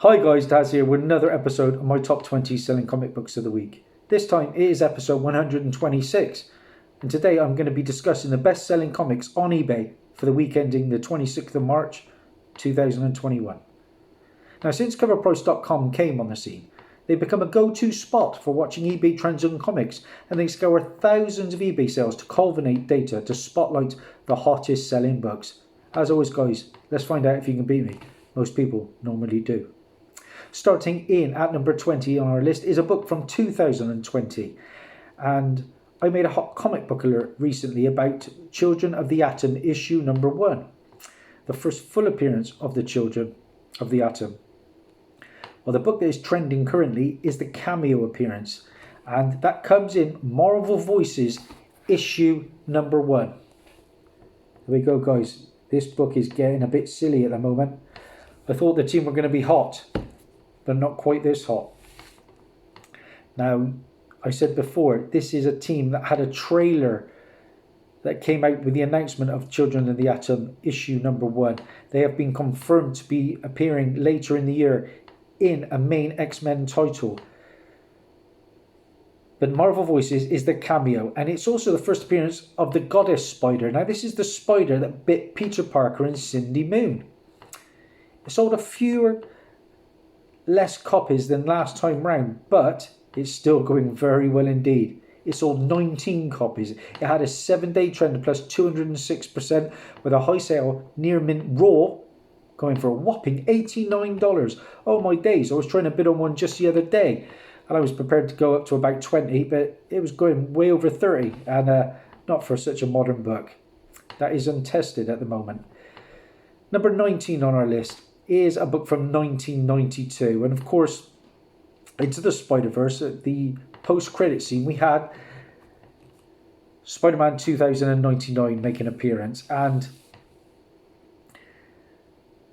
Hi guys, Dazzie here with another episode of my top 20 selling comic books of the week. This time it is episode 126, and today I'm going to be discussing the best selling comics on eBay for the week ending the 26th of March 2021. Now, since coverprice.com came on the scene, they've become a go-to spot for watching eBay trends on comics, and they scour thousands of eBay sales to culminate data to spotlight the hottest selling books. As always guys, let's find out if you can beat me. Most people normally do. Starting in at number 20 on our list is a book from 2020, and I made a hot comic book alert recently about Children of the Atom issue number 1, the first full appearance of the Children of the Atom. Well, the book that is trending currently is the cameo appearance, and that comes in Marvel Voices issue number 1. There we go guys, this book is getting a bit silly at the moment. I thought the team were going to be hot, but not quite this hot. Now, I said before, this is a team that had a trailer that came out with the announcement of Children of the Atom issue number 1. They have been confirmed to be appearing later in the year in a main X-Men title. But Marvel Voices is the cameo, and it's also the first appearance of the Goddess Spider. Now, this is the spider that bit Peter Parker and Cindy Moon. It sold a fewer less copies than last time round, but it's still going very well indeed. It sold 19 copies. It had a 7-day trend plus 206% with a high sale near mint raw going for a whopping $89. Oh my days, I was trying to bid on one just the other day and I was prepared to go up to about 20, but it was going way over 30, and not for such a modern book. That is untested at the moment. Number 19 on our list is a book from 1992, and of course, Into the Spider-Verse, at the post-credit scene, we had Spider-Man 2099 make an appearance, and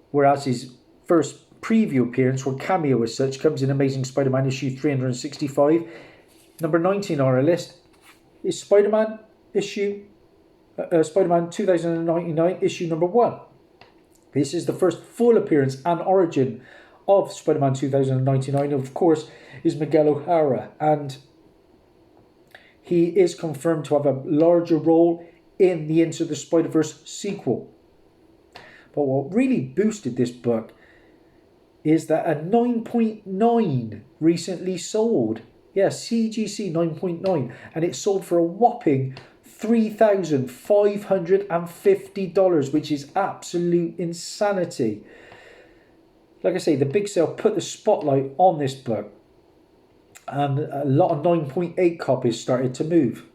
whereas his first preview appearance, or cameo as such, comes in Amazing Spider-Man issue 365, number 19 on our list is Spider-Man 2099 issue number 1. This is the first full appearance and origin of Spider-Man 2099. Of course, is Miguel O'Hara, and he is confirmed to have a larger role in the Into the Spider-Verse sequel. But what really boosted this book is that a 9.9 recently sold. Yeah, CGC 9.9, and it sold for a whopping $3,550, which is absolute insanity. Like I say, the big sale put the spotlight on this book, and a lot of 9.8 copies started to move.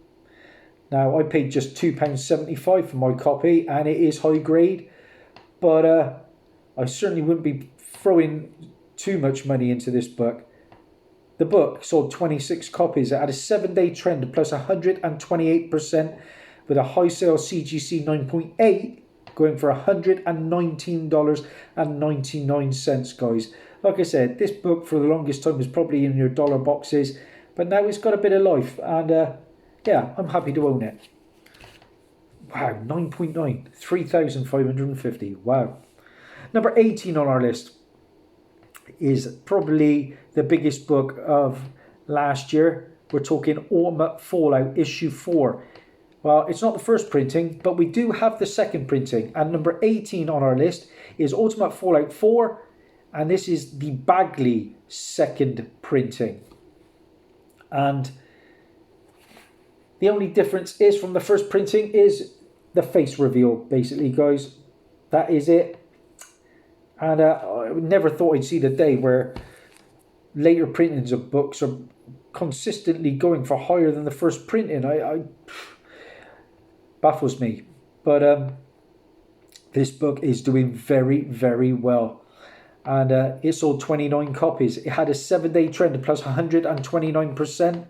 Now, I paid just £2.75 for my copy, and it is high grade, but I certainly wouldn't be throwing too much money into this book. The book sold 26 copies. It had a 7-day trend plus 128% with a high sale CGC 9.8 going for $119.99, guys. Like I said, this book for the longest time was probably in your dollar boxes, but now it's got a bit of life, and yeah, I'm happy to own it. Wow, 9.9, 3,550. Wow. Number 18 on our list is probably the biggest book of last year. We're talking Ultimate Fallout issue 4. Well, it's not the first printing, but we do have the second printing, and number 18 on our list is Ultimate Fallout 4, and this is the Bagley second printing. And the only difference is from the first printing is the face reveal, basically, guys. That is it. And I never thought I'd see the day where later printings of books are consistently going for higher than the first printing. I baffles me. But this book is doing very, very well. And it sold 29 copies. It had a 7-day trend plus 129%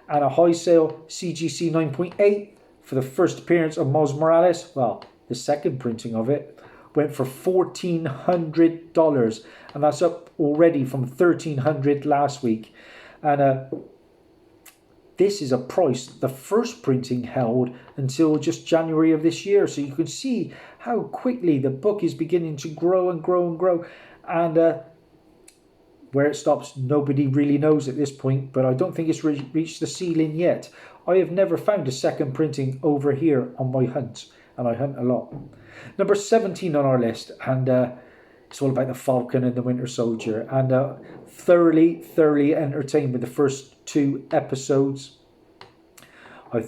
and a high sale CGC 9.8 for the first appearance of Miles Morales. Well, the second printing of it went for $1,400, and that's up already from $1,300 last week. And this is a price the first printing held until just January of this year, so you can see how quickly the book is beginning to grow and grow and grow. And Where it stops, nobody really knows at this point, but I don't think it's reached the ceiling yet. I have never found a second printing over here on my hunts, and I hunt a lot. Number 17 on our list, and it's all about the Falcon and the Winter Soldier, and thoroughly entertained with the first 2 episodes. I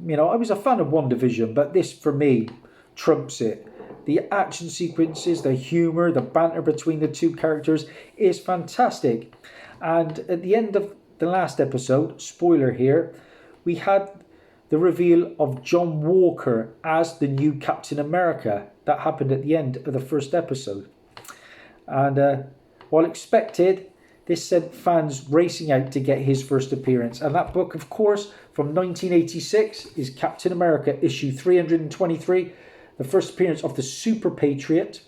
was a fan of WandaVision, but this for me trumps it. The action sequences, the humour, the banter between the 2 characters is fantastic. And at the end of the last episode, spoiler here, we had the reveal of John Walker as the new Captain America. That happened at the end of the first episode. And while expected, this sent fans racing out to get his first appearance. And that book, of course, from 1986 is Captain America issue 323. The first appearance of the super patriot,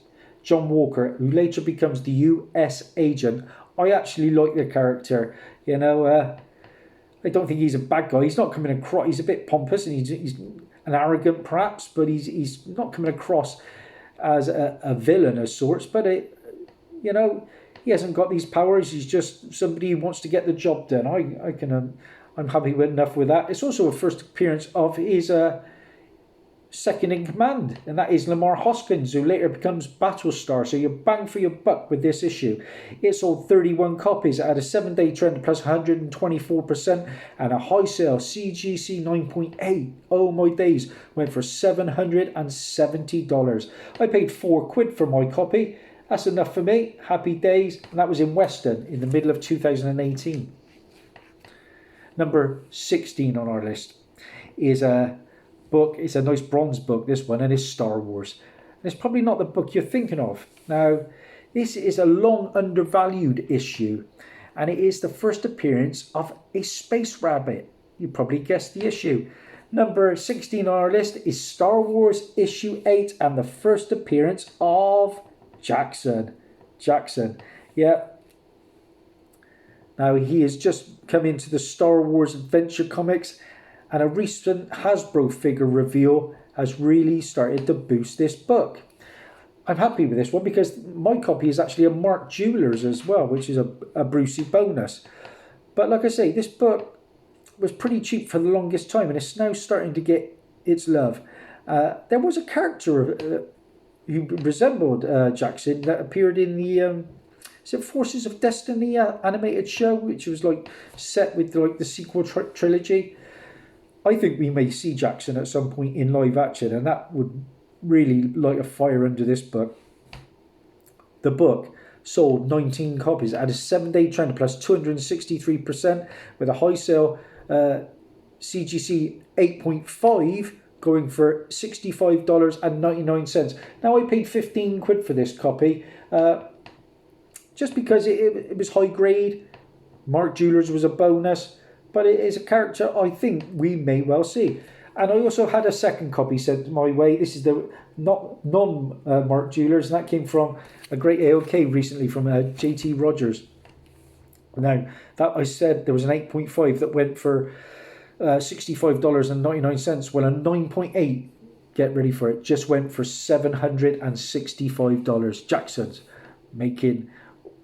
John Walker, who later becomes the US agent. I actually like the character. I don't think he's a bad guy. He's not coming across. He's a bit pompous and he's an arrogant perhaps, but he's not coming across as a villain of sorts. But he hasn't got these powers. He's just somebody who wants to get the job done. I'm happy with enough with that. It's also a first appearance of his second in command, and that is Lamar Hoskins, who later becomes Battlestar. So you're bang for your buck with this issue. It sold 31 copies at a 7-day trend plus 124% and a high sale CGC 9.8. Oh my days, went for $770. I paid £4 for my copy. That's enough for me. Happy days. And that was in Weston in the middle of 2018. Number 16 on our list is a book. It's a nice bronze book, this one, and it's Star Wars. And it's probably not the book you're thinking of. Now, this is a long undervalued issue, and it is the first appearance of a space rabbit. You probably guessed the issue. Number 16 on our list is Star Wars issue 8 and the first appearance of Jackson. Yeah. Now, he has just come into the Star Wars Adventure Comics, and a recent Hasbro figure reveal has really started to boost this book. I'm happy with this one because my copy is actually a Mark Jewelers as well, which is a Brucey bonus. But like I say, this book was pretty cheap for the longest time, and it's now starting to get its love. There was a character who resembled Jackson that appeared in the Forces of Destiny animated show, which was like set with like the sequel trilogy. I think we may see Jackson at some point in live action, and that would really light a fire under this book. The book sold 19 copies at a 7-day trend plus 263% with a high sale CGC 8.5 going for $65.99. Now, I paid £15 for this copy just because it was high grade. Mark Jewelers was a bonus, but it is a character I think we may well see. And I also had a second copy sent my way. This is the non-Mark Jewelers, and that came from a great AOK recently from JT Rogers. Now, that I said there was an 8.5 that went for $65.99. Well, a 9.8, get ready for it, just went for $765. Jackson's making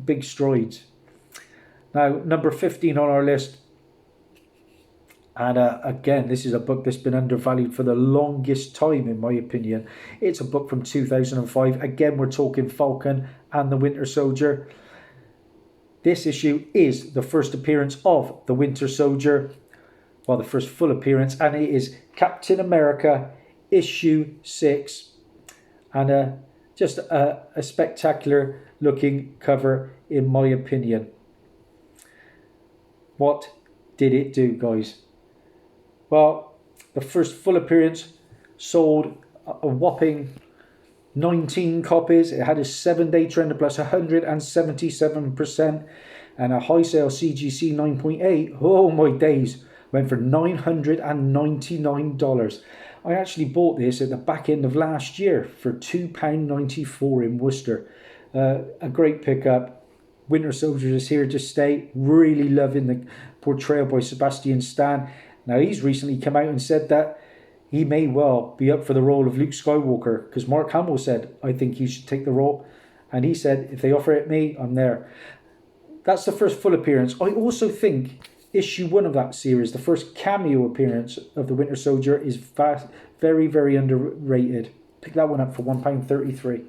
big strides. Now, number 15 on our list. And again, this is a book that's been undervalued for the longest time, in my opinion. It's a book from 2005. Again, we're talking Falcon and the Winter Soldier. This issue is the first appearance of the Winter Soldier. Well, the first full appearance. And it is Captain America, issue 6. And just a spectacular looking cover, in my opinion. What did it do, guys? Well, the first full appearance sold a whopping 19 copies. It had a 7-day trend of plus 177% and a high sale CGC 9.8. Oh my days, went for $999. I actually bought this at the back end of last year for £2.94 in Worcester. A great pickup. Winter Soldier is here to stay. Really loving the portrayal by Sebastian Stan. Now, he's recently come out and said that he may well be up for the role of Luke Skywalker, because Mark Hamill said, I think he should take the role. And he said, if they offer it me, I'm there. That's the first full appearance. I also think issue 1 of that series, the first cameo appearance of the Winter Soldier, is very, very underrated. Pick that one up for £1.33.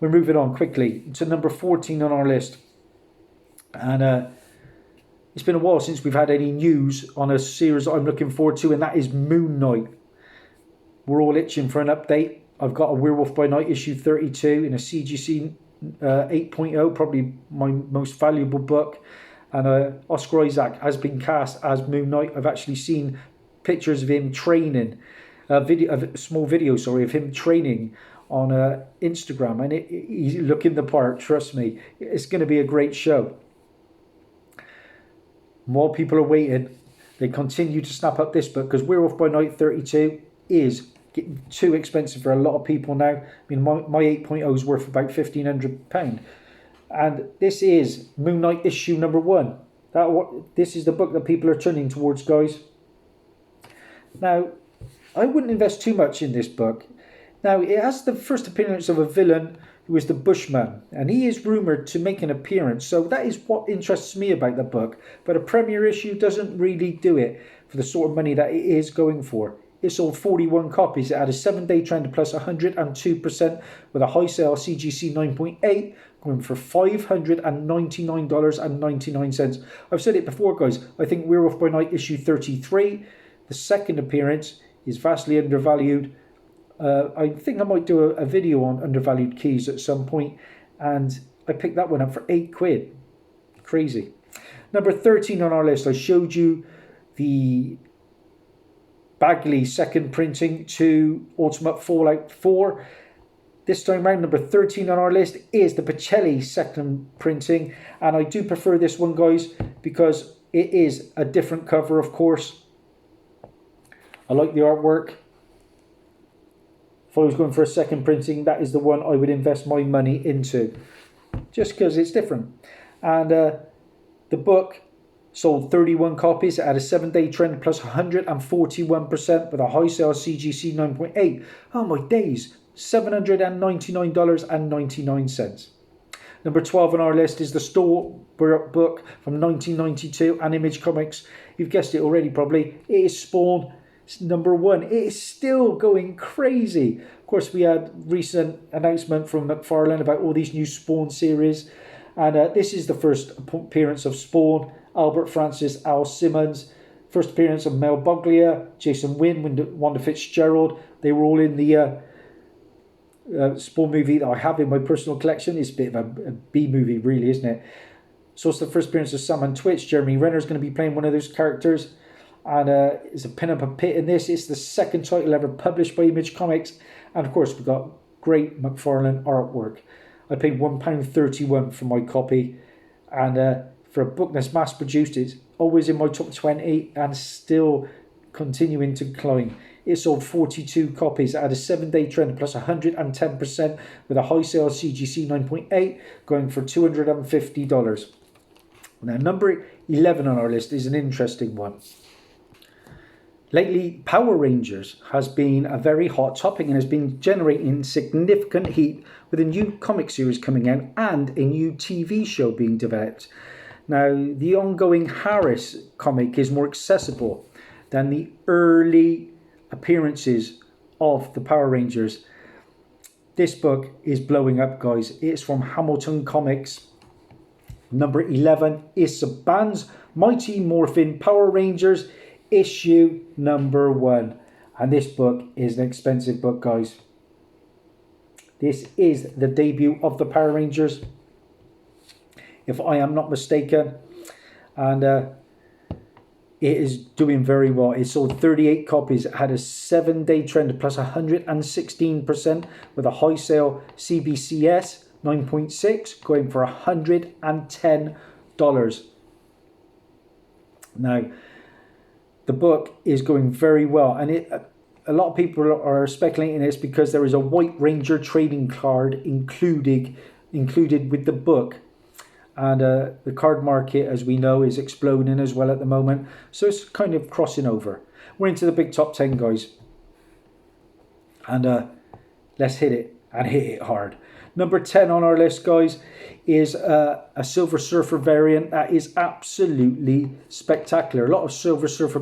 We're moving on quickly to number 14 on our list. And it's been a while since we've had any news on a series that I'm looking forward to, and that is Moon Knight. We're all itching for an update. I've got a Werewolf by Night issue 32 in a CGC 8.0, probably my most valuable book. And Oscar Isaac has been cast as Moon Knight. I've actually seen pictures of him training, a small video, of him training on Instagram, and he's looking the part. Trust me, it's going to be a great show. More people are waiting. They continue to snap up this book because Werewolf by Night 32 is getting too expensive for a lot of people now. I mean, my 8.0 is worth about £1,500. And this is Moon Knight issue number 1. This is the book that people are turning towards, guys. Now, I wouldn't invest too much in this book. Now, it has the first appearance of a villain who is the Bushman, and he is rumoured to make an appearance, so that is what interests me about the book. But a premiere issue doesn't really do it for the sort of money that it is going for. It sold 41 copies. It had a 7-day trend plus 102% with a high sale CGC 9.8 going for $599.99. I've said it before, guys. I think Werewolf by Night issue 33, the second appearance, is vastly undervalued. I think I might do a video on undervalued keys at some point, and I picked that one up for £8. Crazy. Number 13 on our list, I showed you the Bagley second printing to Ultimate Fallout 4. This time round, number 13 on our list is the Pacelli second printing, and I do prefer this one, guys, because it is a different cover, of course. I like the artwork. If I was going for a second printing, that is the one I would invest my money into, just because it's different. And the book sold 31 copies. It had a 7-day trend plus 141% with a high sale CGC 9.8. Oh my days, $799.99. Number 12 on our list is the Storybook book from 1992 and Image Comics. You've guessed it already probably. It is Spawn. It's number 1. It is still going crazy. Of course, we had recent announcement from McFarlane about all these new Spawn series. And this is the first appearance of Spawn. Albert Francis, Al Simmons. First appearance of Mel Boglia, Jason Wynn, Wanda Fitzgerald. They were all in the Spawn movie that I have in my personal collection. It's a bit of a B movie, really, isn't it? So it's the first appearance of Sam and Twitch. Jeremy Renner's going to be playing one of those characters. And it's a pin up a pit in this. It's the second title ever published by Image Comics. And of course, we've got great McFarlane artwork. I paid £1.31 for my copy. And for a book that's mass produced, it's always in my top 20 and still continuing to climb. It sold 42 copies. It had a 7-day trend plus 110% with a high sale CGC 9.8 going for $250. Now, number 11 on our list is an interesting one. Lately, Power Rangers has been a very hot topic and has been generating significant heat with a new comic series coming out and a new TV show being developed. Now, the ongoing Harris comic is more accessible than the early appearances of the Power Rangers. This book is blowing up, guys. It's from Hamilton Comics. Number 11 is Saban's Mighty Morphin Power Rangers issue number 1. And this book is an expensive book, guys. This is the debut of the Power Rangers, if I am not mistaken. And it is doing very well. It sold 38 copies. It had a 7-day trend plus 116% with a high sale CBCS 9.6 going for $110. Now, the book is going very well, and a lot of people are speculating this because there is a White Ranger trading card included with the book. And the card market, as we know, is exploding as well at the moment. So it's kind of crossing over. We're into the big top 10, guys. And let's hit it, and hit it hard. Number 10 on our list, guys, is a Silver Surfer variant that is absolutely spectacular. A lot of Silver Surfer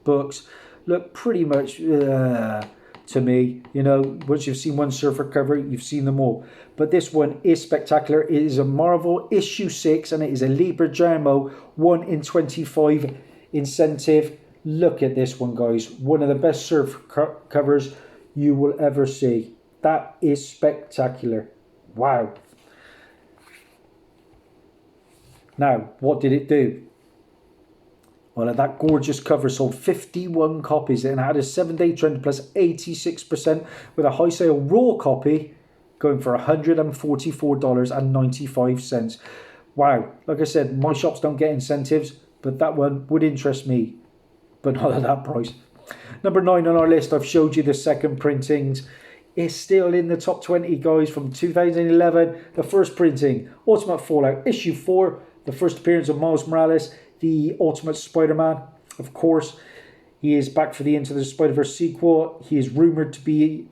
books look pretty much to me, you know, once you've seen one Surfer cover, you've seen them all. But this one is spectacular. It is a Marvel issue 6, and it is a Liber Germo 1 in 25 incentive. Look at this one, guys. One of the best Surfer covers you will ever see. That is spectacular. Wow. Now, what did it do? Well, that gorgeous cover sold 51 copies and had a 7-day trend plus 86%, with a high sale raw copy going for $144.95. Wow. Like I said, my shops don't get incentives, but that one would interest me, but not at that price. Number 9 on our list, I've showed you the second printings. It's still in the top 20, guys, from 2011. The first printing, Ultimate Fallout issue 4, the first appearance of Miles Morales, the Ultimate Spider-Man. Of course, he is back for the Into the Spider-Verse sequel. He is rumoured to be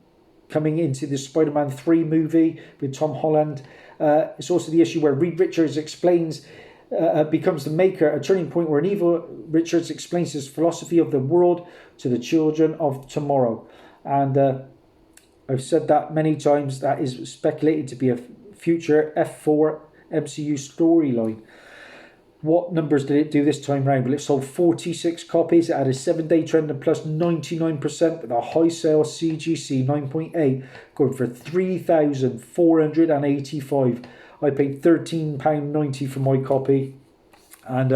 coming into the Spider-Man 3 movie with Tom Holland. It's also the issue where Reed Richards becomes the Maker, a turning point where an evil Richards explains his philosophy of the world to the children of tomorrow. And I've said that many times, that is speculated to be a future F4 MCU storyline. What numbers did it do this time round? Well, it sold 46 copies. It had a 7-day trend and plus 99%, with a high sale CGC 9.8 going for $3,485. I paid £13.90 for my copy, and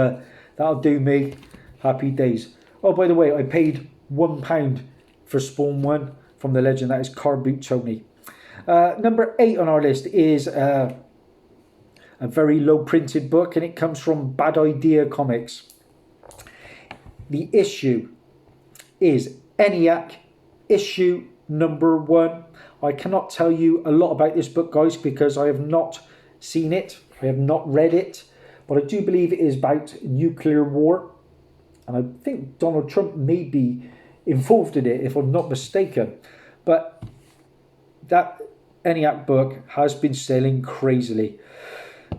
that'll do me. Happy days. Oh, by the way, I paid £1 for Spawn 1 from the legend that is Car Boot Tony. Number 8 on our list is a very low printed book, and it comes from Bad Idea Comics. The issue is ENIAC issue number 1. I cannot tell you a lot about this book, guys, because I have not seen it. I have not read it, but I do believe it is about nuclear war, and I think Donald Trump may be involved in it, if I'm not mistaken. But that ENIAC book has been selling crazily.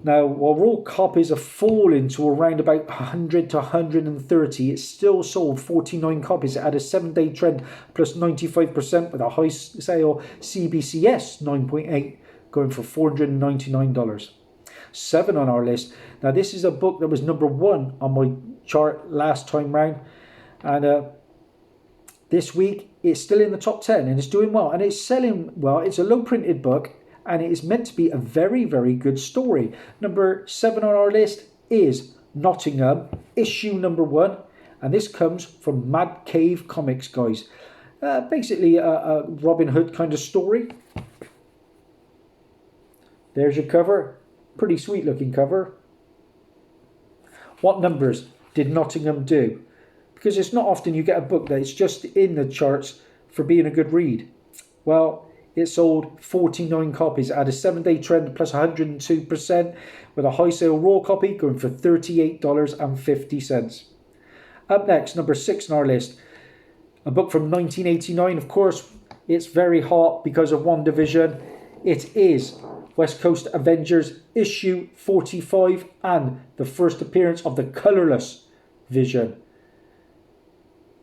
Now, while raw copies have fallen to around about 100 to 130, it still sold 49 copies. It had a 7-day trend plus 95%, with a high sale CBCS 9.8 going for $499. 7 on our list. Now, this is a book that was number 1 on my chart last time round, and this week it's still in the top 10 and it's doing well, and it's selling well. It's a low printed book, and it is meant to be a very, very good story. Number 7 on our list is Nottingham, issue number 1. And this comes from Mad Cave Comics, guys. Basically a Robin Hood kind of story. There's your cover. Pretty sweet looking cover. What numbers did Nottingham do? Because it's not often you get a book that's just in the charts for being a good read. Well, it sold 49 copies. It had a 7-day trend plus 102%, with a high sale raw copy going for $38.50. Up next, number 6 on our list, a book from 1989. Of course, it's very hot because of WandaVision. It is West Coast Avengers issue 45 and the first appearance of the colourless Vision,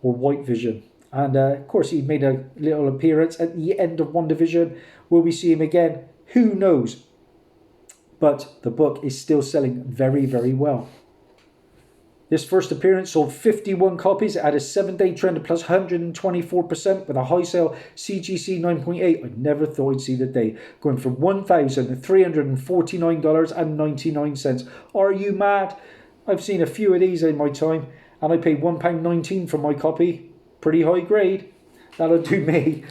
or White Vision. And of course, he made a little appearance at the end of WandaVision. Will we see him again? Who knows? But the book is still selling very, very well. This first appearance sold 51 copies. It had a 7-day trend of plus 124%, with a high sale CGC 9.8. I never thought I'd see the day, going for $1,349.99. Are you mad? I've seen a few of these in my time, and I paid £1.19 for my copy. Pretty high grade. That'll do me.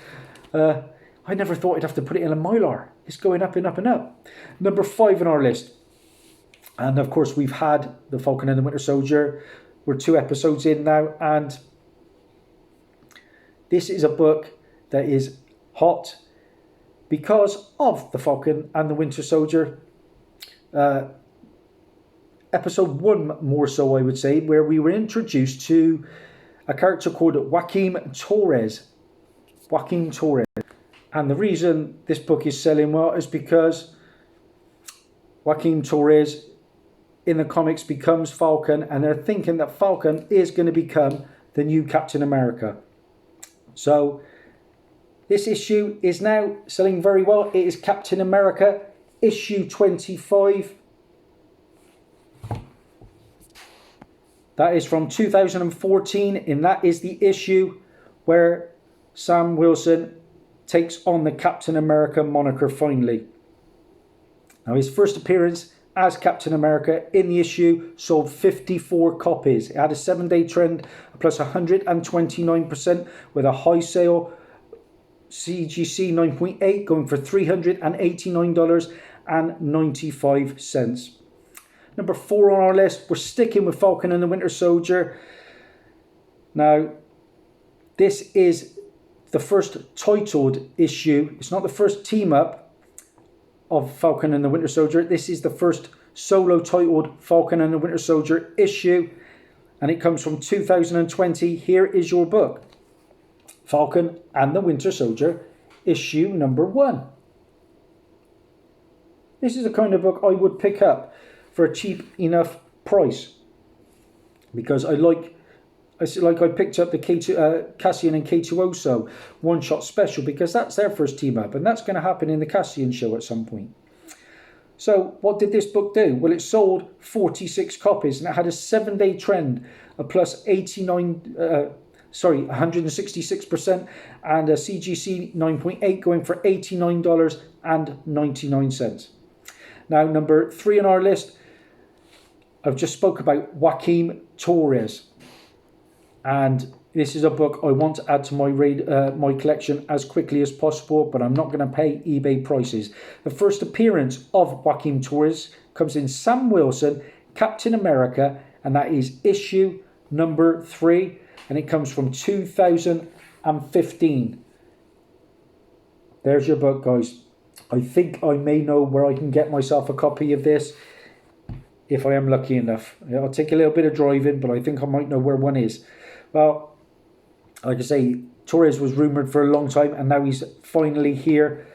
I never thought I'd have to put it in a Mylar. It's going up and up and up. Number 5 on our list. And of course, we've had The Falcon and the Winter Soldier. We're 2 episodes in now. And this is a book that is hot because of The Falcon and the Winter Soldier. Episode 1 more so, I would say, where we were introduced to a character called Joaquin Torres. And the reason this book is selling well is because Joaquin Torres in the comics becomes Falcon, and they're thinking that Falcon is going to become the new Captain America. So this issue is now selling very well. It is Captain America issue 25. That is from 2014, and that is the issue where Sam Wilson takes on the Captain America moniker finally. Now, his first appearance as Captain America in the issue sold 54 copies. It had a 7-day trend plus 129% with a high sale CGC 9.8 going for $389.95. Number 4 on our list, we're sticking with Falcon and the Winter Soldier. Now, this is the first titled issue. It's not the first team up of Falcon and the Winter Soldier. This is the first solo titled Falcon and the Winter Soldier issue, and it comes from 2020. Here is your book, Falcon and the Winter Soldier, issue number 1. This is the kind of book I would pick up for a cheap enough price, because I picked up the Cassian and K2OSO one-shot special, because that's their first team up, and that's going to happen in the Cassian show at some point. So what did this book do? Well, it sold 46 copies, and it had a 7-day trend of plus 166%, and a CGC 9.8 going for $89.99. Now, number 3 on our list, I've just spoke about Joaquin Torres, and this is a book I want to add to my collection as quickly as possible, but I'm not going to pay eBay prices. The first appearance of Joaquin Torres comes in Sam Wilson, Captain America, and that is issue number 3, and it comes from 2015. There's your book, guys. I think I may know where I can get myself a copy of this if I am lucky enough. I'll take a little bit of driving, but I think I might know where one is. Well, like I say, Torres was rumoured for a long time, and now he's finally here.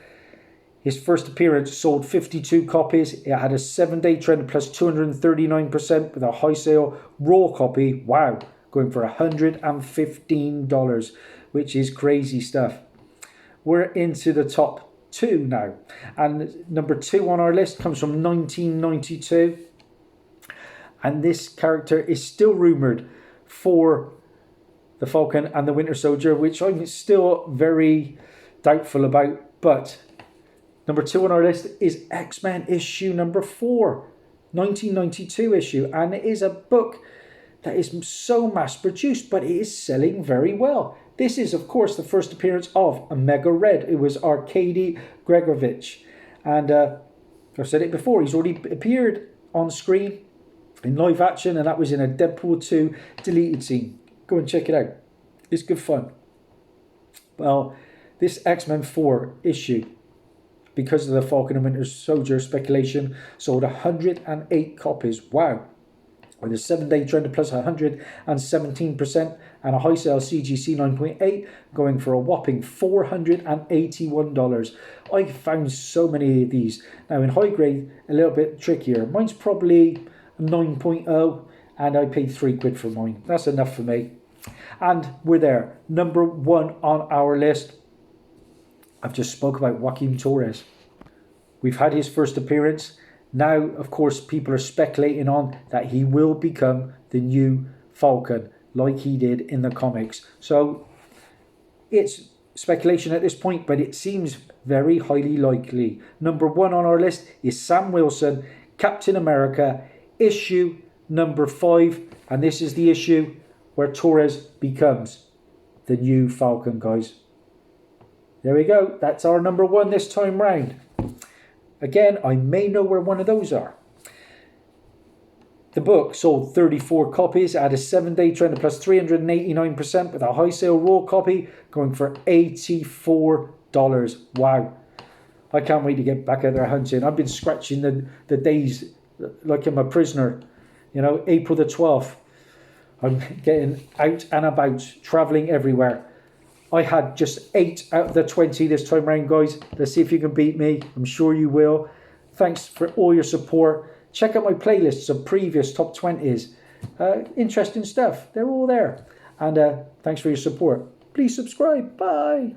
His first appearance sold 52 copies. It had a 7-day trend plus 239% with a high sale raw copy. Wow, going for $115, which is crazy stuff. We're into the top 2 now, and number 2 on our list comes from 1992, and this character is still rumoured for the Falcon and the Winter Soldier, which I'm still very doubtful about. But number 2 on our list is X-Men issue number 4, 1992 issue, and it is a book that is so mass produced, but it is selling very well. This is, of course, the first appearance of Omega Red. It was Arkady Gregovich, and I've said it before, he's already appeared on screen in live action, and that was in a Deadpool 2 deleted scene. Go and check it out. It's good fun. Well, this X-Men 4 issue, because of the Falcon and Winter Soldier speculation, sold 108 copies. Wow. With a 7-day trend of plus 117% and a high sale CGC 9.8 going for a whopping $481. I found so many of these. Now in high grade, a little bit trickier. Mine's probably a 9.0 and I paid £3 for mine. That's enough for me. And we're there. Number 1 on our list. I've just spoke about Joaquin Torres. We've had his first appearance. Now, of course, people are speculating on that he will become the new Falcon, like he did in the comics. So it's speculation at this point, but it seems very highly likely. Number 1 on our list is Sam Wilson, Captain America, issue number 5. And this is the issue where Torres becomes the new Falcon, guys. There we go. That's our number 1 this time round. Again, I may know where one of those are. The book sold 34 copies at a 7-day trend of plus 389% with a high sale raw copy going for $84. Wow. I can't wait to get back out there hunting. I've been scratching the days like I'm a prisoner. You know, April the 12th. I'm getting out and about, travelling everywhere. I had just 8 out of the 20 this time around, guys. Let's see if you can beat me. I'm sure you will. Thanks for all your support. Check out my playlists of previous top 20s. Interesting stuff. They're all there. And thanks for your support. Please subscribe. Bye.